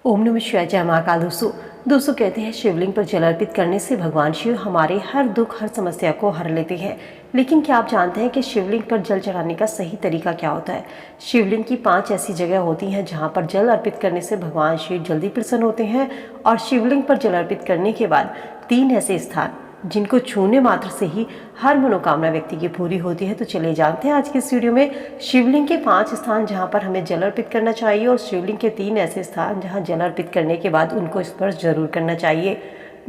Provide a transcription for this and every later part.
ओम नमः शिवाय। जय महाकाल। दोस्तों कहते हैं शिवलिंग पर जल अर्पित करने से भगवान शिव हमारे हर दुख हर समस्या को हर लेते हैं। लेकिन क्या आप जानते हैं कि शिवलिंग पर जल चढ़ाने का सही तरीका क्या होता है? शिवलिंग की 5 ऐसी जगह होती हैं जहां पर जल अर्पित करने से भगवान शिव जल्दी प्रसन्न होते हैं, और शिवलिंग पर जल अर्पित करने के बाद 3 ऐसे स्थान जिनको छूने मात्र से ही हर मनोकामना व्यक्ति की पूरी होती है। तो चलिए जानते हैं आज के इस वीडियो में शिवलिंग के 5 स्थान जहां पर हमें जल अर्पित करना चाहिए, और शिवलिंग के 3 ऐसे स्थान जहां जल अर्पित करने के बाद उनको स्पर्श जरूर करना चाहिए।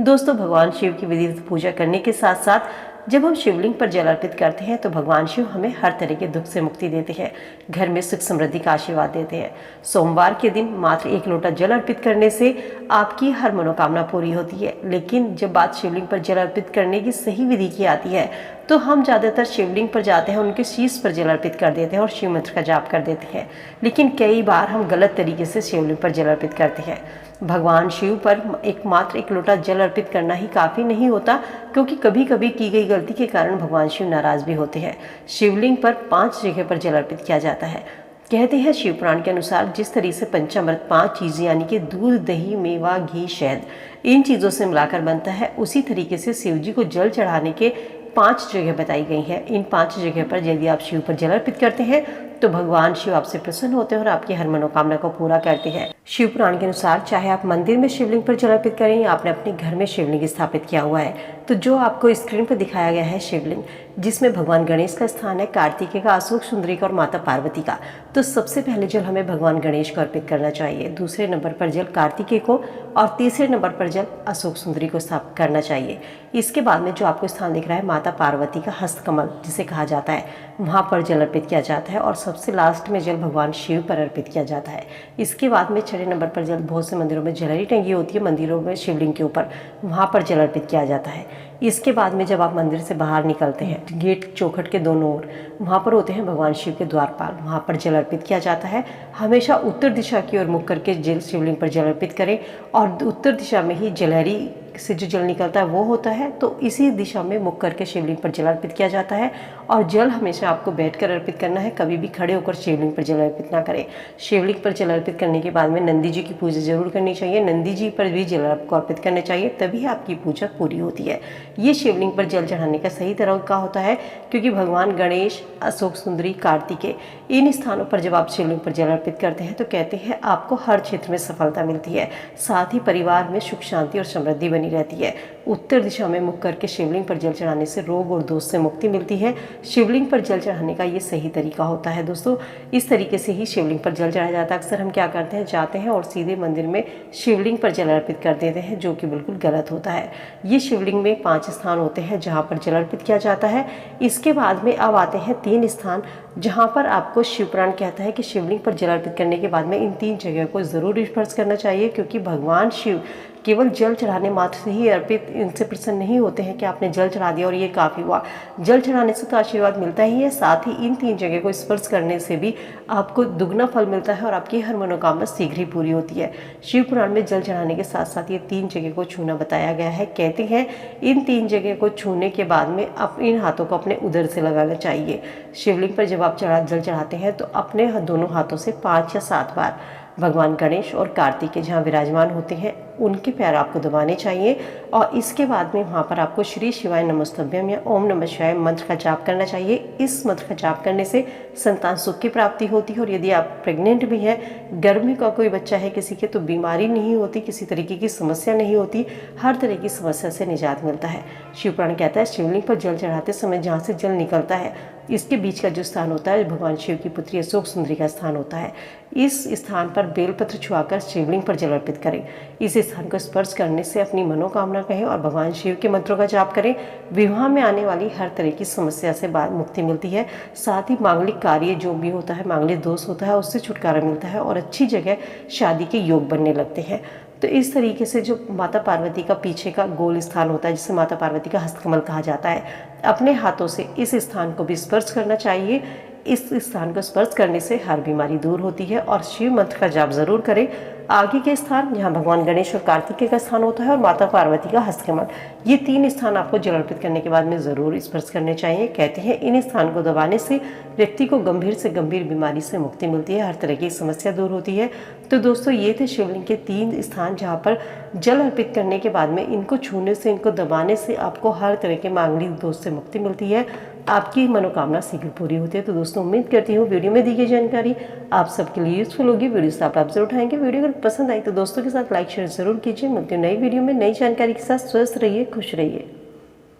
दोस्तों, भगवान शिव की विधिवत पूजा करने के साथ साथ जब हम शिवलिंग पर जल अर्पित करते हैं तो भगवान शिव हमें हर तरह के दुख से मुक्ति देते हैं, घर में सुख समृद्धि का आशीर्वाद देते हैं। सोमवार के दिन मात्र 1 लोटा जल अर्पित करने से आपकी हर मनोकामना पूरी होती है। लेकिन जब बात शिवलिंग पर जल अर्पित करने की सही विधि की आती है तो हम ज़्यादातर शिवलिंग पर जाते हैं, उनके शीश पर जल अर्पित कर देते हैं और शिव मंत्र का जाप कर देते हैं। लेकिन कई बार हम गलत तरीके से शिवलिंग पर जल अर्पित करते हैं। भगवान शिव पर मात्र 1 लोटा जल अर्पित करना ही काफ़ी नहीं होता, क्योंकि कभी कभी की गई गलती के कारण भगवान शिव नाराज भी होते हैं। शिवलिंग पर 5 जगह पर जल अर्पित किया जाता है। कहते हैं शिव पुराण के अनुसार जिस तरीके से पंचामृत 5 चीज़ें यानी कि दूध, दही, मेवा, घी, शहद इन चीज़ों से मिलाकर बनता है, उसी तरीके से शिव जी को जल चढ़ाने के 5 जगह बताई गई हैं। इन 5 जगह पर यदि आप शिव पर जल अर्पित करते हैं तो भगवान शिव आपसे प्रसन्न होते हैं और आपकी हर मनोकामना को पूरा करते हैं। शिव पुराण के अनुसार चाहे आप मंदिर में शिवलिंग पर जल अर्पित करें या आपने अपने घर में शिवलिंग स्थापित किया हुआ है, तो जो आपको स्क्रीन पर दिखाया गया है शिवलिंग, जिसमें भगवान गणेश का स्थान है, कार्तिकेय का, अशोक सुंदरी का और माता पार्वती का, तो सबसे पहले जल हमें भगवान गणेश को अर्पित करना चाहिए। दूसरे नंबर पर जल कार्तिकेय को और तीसरे नंबर पर जल अशोक सुंदरी को स्थापित करना चाहिए। इसके बाद में जो आपको स्थान दिख रहा है माता पार्वती का हस्तकमल जिसे कहा जाता है, वहाँ पर जल अर्पित किया जाता है, और सबसे लास्ट में जल भगवान शिव पर अर्पित किया जाता है। इसके बाद में 6 नंबर पर जल, बहुत से मंदिरों में जलरी टंगी होती है मंदिरों में शिवलिंग के ऊपर, वहाँ पर जल अर्पित किया जाता है। इसके बाद में जब आप मंदिर से बाहर निकलते हैं, गेट चौखट के दोनों ओर वहाँ पर होते हैं भगवान शिव के द्वारपाल, वहाँ पर जल अर्पित किया जाता है। हमेशा उत्तर दिशा की ओर मुख करके जल शिवलिंग पर जल अर्पित करें, और उत्तर दिशा में ही जलहरी से जो जल निकलता है वो होता है, तो इसी दिशा में मुख करके शिवलिंग पर जल अर्पित किया जाता है। और जल हमेशा आपको बैठकर अर्पित करना है, कभी भी खड़े होकर शिवलिंग पर जल अर्पित ना करें। शिवलिंग पर जल अर्पित करने के बाद में नंदी जी की पूजा जरूर करनी चाहिए, नंदी जी पर भी जल आपको अर्पित करना चाहिए, तभी आपकी पूजा पूरी होती है। ये शिवलिंग पर जल चढ़ाने का सही तरीका होता है, क्योंकि भगवान गणेश, अशोक सुंदरी, कार्तिकेय इन स्थानों पर जब आप शिवलिंग पर जल अर्पित करते हैं तो कहते हैं आपको हर क्षेत्र में सफलता मिलती है, साथ ही परिवार में सुख शांति और समृद्धि बनी रहती है। उत्तर दिशा में मुख करके शिवलिंग पर जल चढ़ाने से रोग और दोष से मुक्ति मिलती है। शिवलिंग पर जल चढ़ाने का ये सही तरीका होता है। दोस्तों, इस तरीके से ही शिवलिंग पर जल चढ़ाया जाता है। अक्सर हम क्या करते हैं, जाते हैं और सीधे मंदिर में शिवलिंग पर जल अर्पित कर देते हैं, जो कि बिल्कुल गलत होता है। ये शिवलिंग में 5 स्थान होते हैं जहाँ पर जल अर्पित किया जाता है। इसके बाद में अब आते हैं 3 स्थान जहाँ पर आपको शिवपुराण कहता है कि शिवलिंग पर जल अर्पित करने के बाद में इन 3 जगह को जरूर स्पर्श करना चाहिए, क्योंकि भगवान शिव केवल जल चढ़ाने मात्र से ही अर्पित इनसे प्रसन्न नहीं होते हैं कि आपने जल चढ़ा दिया और ये काफ़ी हुआ। जल चढ़ाने से तो आशीर्वाद मिलता ही है, साथ ही इन 3 जगह को स्पर्श करने से भी आपको दुगना फल मिलता है और आपकी हर मनोकामना शीघ्र ही पूरी होती है। शिव पुराण में जल चढ़ाने के साथ साथ ये 3 जगह को छूना बताया गया है। कहते हैं इन 3 जगह को छूने के बाद में इन हाथों को अपने उदर से लगाना चाहिए। शिवलिंग पर जब आप जल चढ़ाते हैं तो अपने दोनों हाथों से 5 या 7 बार भगवान गणेश और कार्तिकेय जहाँ विराजमान होते हैं उनके पैर आपको दबाने चाहिए, और इसके बाद में वहाँ पर आपको श्री शिवाय नमस्तुभ्यम या ओम नमः शिवाय मंत्र का जाप करना चाहिए। इस मंत्र का जाप करने से संतान सुख की प्राप्ति होती है, और यदि आप प्रेग्नेंट भी हैं, गर्भ में का कोई बच्चा है किसी के, तो बीमारी नहीं होती, किसी तरीके की समस्या नहीं होती, हर तरह की समस्या से निजात मिलता है। शिवपुराण कहता है शिवलिंग पर जल चढ़ाते समय जहाँ से जल निकलता है इसके बीच का जो स्थान होता है भगवान शिव की पुत्री अशोक सुंदरी का स्थान होता है। इस स्थान पर बेलपत्र छुआकर शिवलिंग पर जल अर्पित करें। इस स्थान को स्पर्श करने से अपनी मनोकामना कहें और भगवान शिव के मंत्रों का जाप करें। विवाह में आने वाली हर तरह की समस्या से मुक्ति मिलती है, साथ ही मांगलिक कार्य जो भी होता है, मांगलिक दोष होता है, उससे छुटकारा मिलता है और अच्छी जगह शादी के योग बनने लगते हैं। तो इस तरीके से जो माता पार्वती का पीछे का गोल स्थान होता है, जिसे माता पार्वती का हस्तकमल कहा जाता है, अपने हाथों से इस स्थान को भी स्पर्श करना चाहिए। इस स्थान को स्पर्श करने से हर बीमारी दूर होती है, और शिव मंत्र का जाप जरूर करें। आगे के स्थान जहाँ भगवान गणेश और कार्तिकेय का स्थान होता है और माता पार्वती का हस्तकमल, ये 3 स्थान आपको जल अर्पित करने के बाद में ज़रूर स्पर्श करने चाहिए। कहते हैं इन स्थान को दबाने से व्यक्ति को गंभीर से गंभीर बीमारी से मुक्ति मिलती है, हर तरह की समस्या दूर होती है। तो दोस्तों ये थे शिवलिंग के 3 स्थान जहाँ पर जल अर्पित करने के बाद में इनको छूने से, इनको दबाने से आपको हर तरह के मांगलिक दोष से मुक्ति मिलती है, आपकी मनोकामना शीघ्र पूरी होती है। तो दोस्तों उम्मीद करती हूँ वीडियो में दी गई जानकारी आप सबके लिए यूजफुल होगी। वीडियो से आप जरूर उठाएंगे। वीडियो अगर पसंद आई तो दोस्तों के साथ लाइक शेयर जरूर कीजिए। मिलती हूँ नई वीडियो में नई जानकारी के साथ। स्वस्थ रहिए, खुश रहिए।